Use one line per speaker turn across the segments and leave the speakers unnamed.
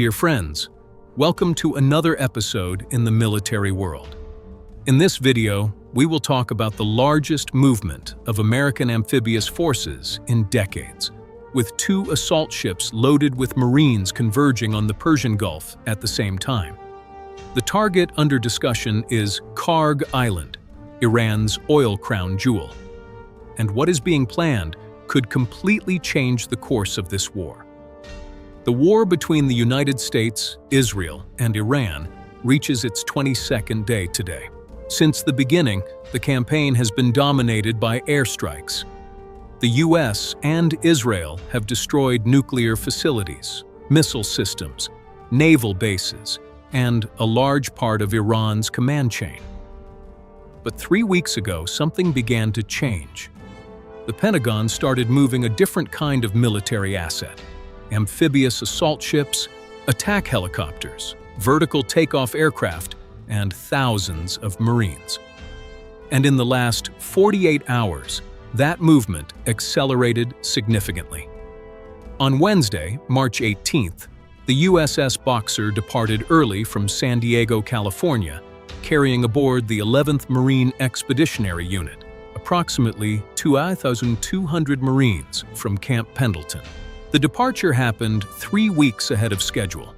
Dear friends, welcome to another episode in the military world. In this video, we will talk about the largest movement of American amphibious forces in decades, with 2 assault ships loaded with Marines converging on the Persian Gulf at the same time. The target under discussion is Karg Island, Iran's oil crown jewel. And what is being planned could completely change the course of this war. The war between the United States, Israel, and Iran reaches its 22nd day today. Since the beginning, the campaign has been dominated by airstrikes. The US and Israel have destroyed nuclear facilities, missile systems, naval bases, and a large part of Iran's command chain. But 3 weeks ago, something began to change. The Pentagon started moving a different kind of military asset: amphibious assault ships, attack helicopters, vertical takeoff aircraft, and thousands of Marines. And in the last 48 hours, that movement accelerated significantly. On Wednesday, March 18th, the USS Boxer departed early from San Diego, California, carrying aboard the 11th Marine Expeditionary Unit, approximately 2,200 Marines from Camp Pendleton. The departure happened 3 weeks ahead of schedule.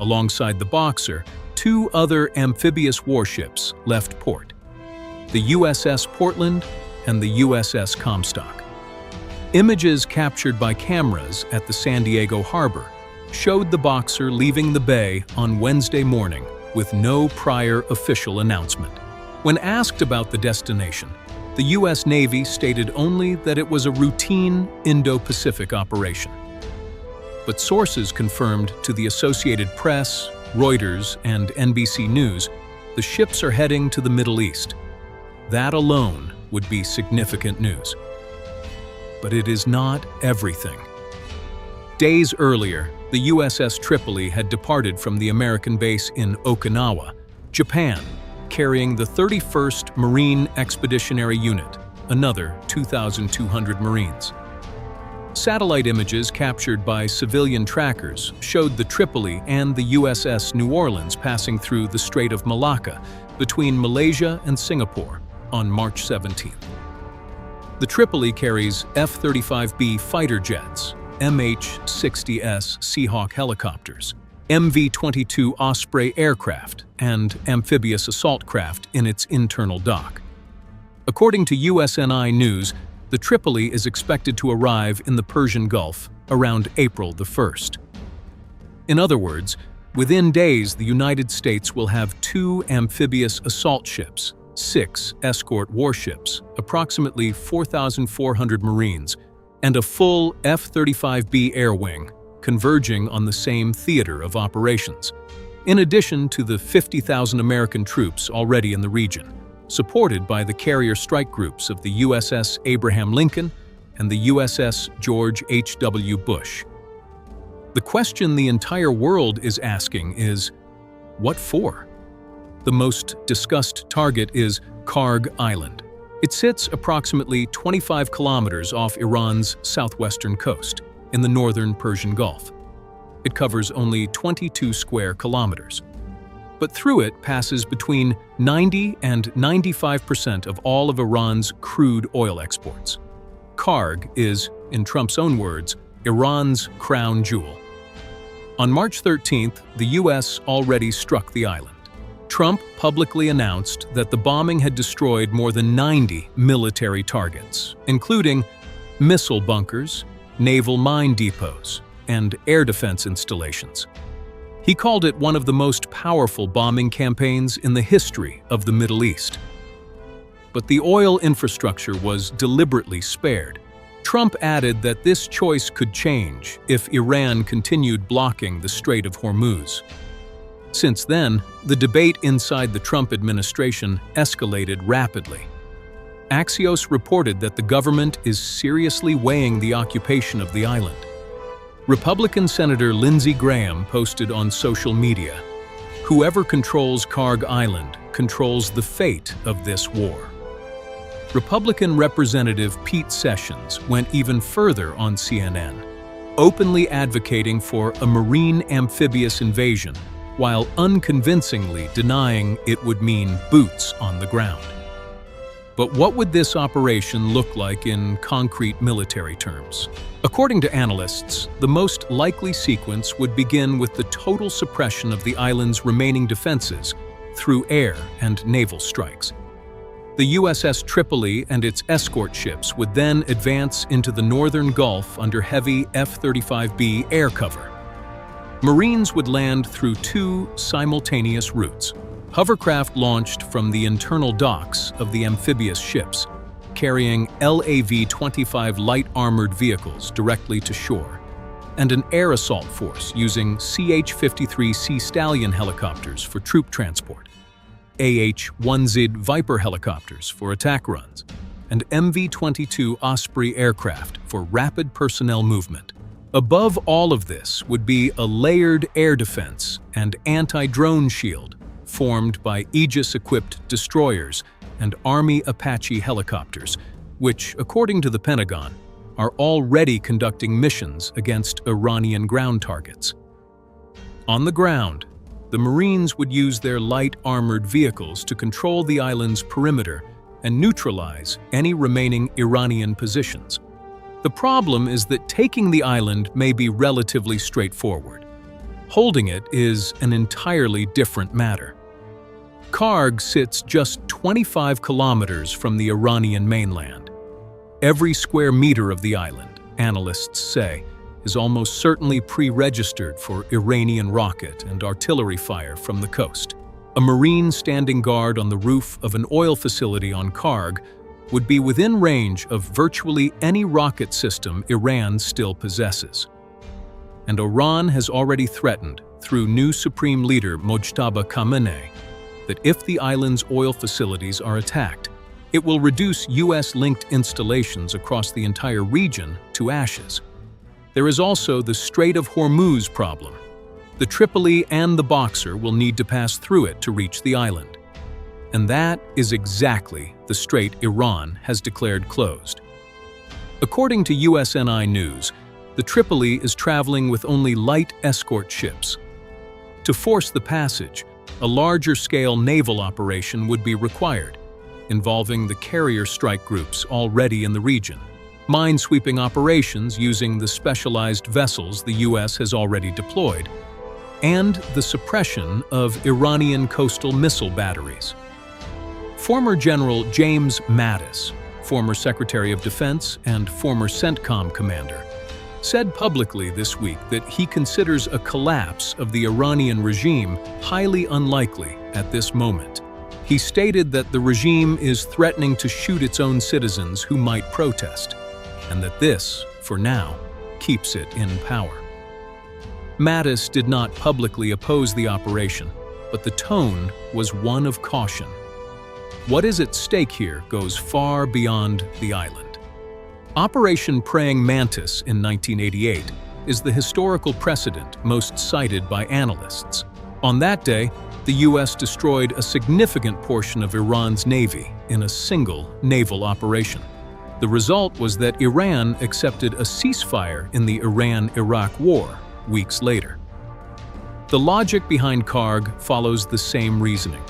Alongside the Boxer, 2 other amphibious warships left port: the USS Portland and the USS Comstock. Images captured by cameras at the San Diego harbor showed the Boxer leaving the bay on Wednesday morning with no prior official announcement. When asked about the destination, the U.S. Navy stated only that it was a routine Indo-Pacific operation. But sources confirmed to the Associated Press, Reuters, and NBC News the ships are heading to the Middle East. That alone would be significant news. But it is not everything. Days earlier, the USS Tripoli had departed from the American base in Okinawa, Japan, carrying the 31st Marine Expeditionary Unit, another 2,200 Marines. Satellite images captured by civilian trackers showed the Tripoli and the USS New Orleans passing through the Strait of Malacca between Malaysia and Singapore on March 17th. The Tripoli carries F-35B fighter jets, MH-60S Seahawk helicopters, MV-22 Osprey aircraft, and amphibious assault craft in its internal dock. According to USNI News, the Tripoli is expected to arrive in the Persian Gulf around April the 1st. In other words, within days the United States will have 2 amphibious assault ships, 6 escort warships, approximately 4,400 Marines, and a full F-35B air wing converging on the same theater of operations, in addition to the 50,000 American troops already in the region, supported by the carrier strike groups of the USS Abraham Lincoln and the USS George H.W. Bush. The question the entire world is asking is, what for? The most discussed target is Karg Island. It sits approximately 25 kilometers off Iran's southwestern coast, in the northern Persian Gulf. It covers only 22 square kilometers. But through it passes between 90 and 95% of all of Iran's crude oil exports. Karg is, in Trump's own words, Iran's crown jewel. On March 13th, the U.S. already struck the island. Trump publicly announced that the bombing had destroyed more than 90 military targets, including missile bunkers, naval mine depots, and air defense installations. He called it one of the most powerful bombing campaigns in the history of the Middle East. But the oil infrastructure was deliberately spared. Trump added that this choice could change if Iran continued blocking the Strait of Hormuz. Since then, the debate inside the Trump administration escalated rapidly. Axios reported that the government is seriously weighing the occupation of the island. Republican Senator Lindsey Graham posted on social media, "Whoever controls Karg Island controls the fate of this war." Republican Representative Pete Sessions went even further on CNN. openly advocating for a marine amphibious invasion, while unconvincingly denying it would mean boots on the ground. But what would this operation look like in concrete military terms? According to analysts, the most likely sequence would begin with the total suppression of the island's remaining defenses through air and naval strikes. The USS Tripoli and its escort ships would then advance into the northern Gulf under heavy F-35B air cover. Marines would land through two simultaneous routes. Hovercraft launched from the internal docks of the amphibious ships, carrying LAV-25 light armored vehicles directly to shore, and an air assault force using CH-53 Sea Stallion helicopters for troop transport, AH-1Z Viper helicopters for attack runs, and MV-22 Osprey aircraft for rapid personnel movement. Above all of this would be a layered air defense and anti-drone shield formed by Aegis-equipped destroyers and Army Apache helicopters, which, according to the Pentagon, are already conducting missions against Iranian ground targets. On the ground, the Marines would use their light armored vehicles to control the island's perimeter and neutralize any remaining Iranian positions. The problem is that taking the island may be relatively straightforward. Holding it is an entirely different matter. Karg sits just 25 kilometers from the Iranian mainland. Every square meter of the island, analysts say, is almost certainly pre-registered for Iranian rocket and artillery fire from the coast. A Marine standing guard on the roof of an oil facility on Karg would be within range of virtually any rocket system Iran still possesses. And Iran has already threatened, through new Supreme Leader Mojtaba Khamenei, that if the island's oil facilities are attacked, it will reduce US-linked installations across the entire region to ashes. There is also the Strait of Hormuz problem. The Tripoli and the Boxer will need to pass through it to reach the island. And that is exactly the strait Iran has declared closed. According to USNI News, the Tripoli is traveling with only light escort ships. To force the passage, a larger-scale naval operation would be required, involving the carrier strike groups already in the region, minesweeping operations using the specialized vessels the U.S. has already deployed, and the suppression of Iranian coastal missile batteries. Former General James Mattis, former Secretary of Defense and former CENTCOM commander, said publicly this week that he considers a collapse of the Iranian regime highly unlikely at this moment. He stated that the regime is threatening to shoot its own citizens who might protest, and that this, for now, keeps it in power. Mattis did not publicly oppose the operation, but the tone was one of caution. What is at stake here goes far beyond the island. Operation Praying Mantis in 1988 is the historical precedent most cited by analysts. On that day, the U.S. destroyed a significant portion of Iran's navy in a single naval operation. The result was that Iran accepted a ceasefire in the Iran-Iraq War weeks later. The logic behind Karg follows the same reasoning.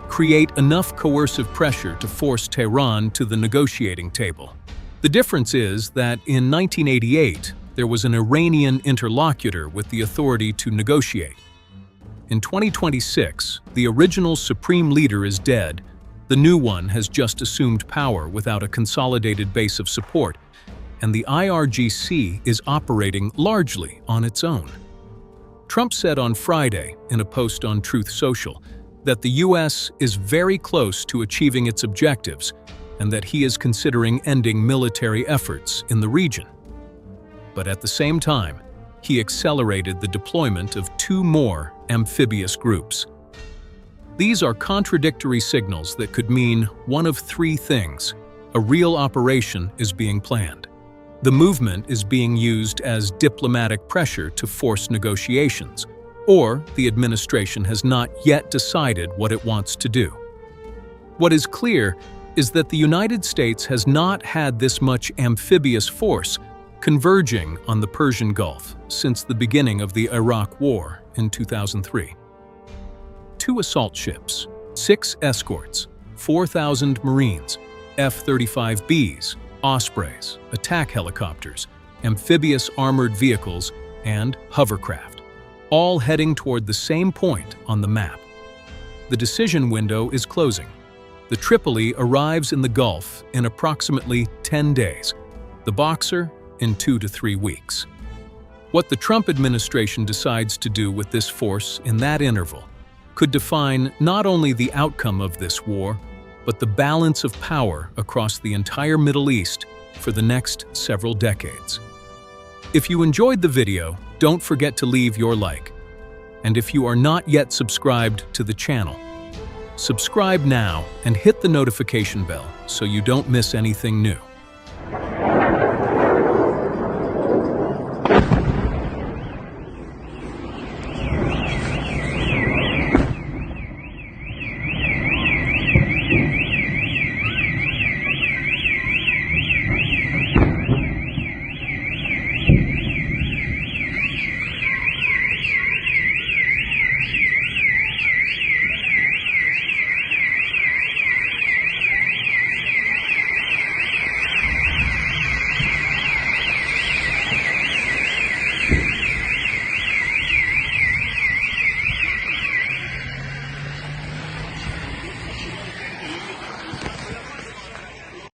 Create enough coercive pressure to force Tehran to the negotiating table. The difference is that in 1988, there was an Iranian interlocutor with the authority to negotiate. In 2026, the original supreme leader is dead. The new one has just assumed power without a consolidated base of support, and the IRGC is operating largely on its own. Trump said on Friday, in a post on Truth Social, that the U.S. is very close to achieving its objectives and that he is considering ending military efforts in the region. But at the same time, he accelerated the deployment of 2 more amphibious groups. These are contradictory signals that could mean one of 3 things. A real operation is being planned. The movement is being used as diplomatic pressure to force negotiations, or the administration has not yet decided what it wants to do. What is clear is that the United States has not had this much amphibious force converging on the Persian Gulf since the beginning of the Iraq War in 2003. 2 assault ships, 6 escorts, 4,000 Marines, F-35Bs, Ospreys, attack helicopters, amphibious armored vehicles, and hovercraft, all heading toward the same point on the map. The decision window is closing. The Tripoli arrives in the Gulf in approximately 10 days, the Boxer in 2 to 3 weeks. What the Trump administration decides to do with this force in that interval could define not only the outcome of this war, but the balance of power across the entire Middle East for the next several decades. If you enjoyed the video, don't forget to leave your like. And if you are not yet subscribed to the channel, subscribe now and hit the notification bell so you don't miss anything new.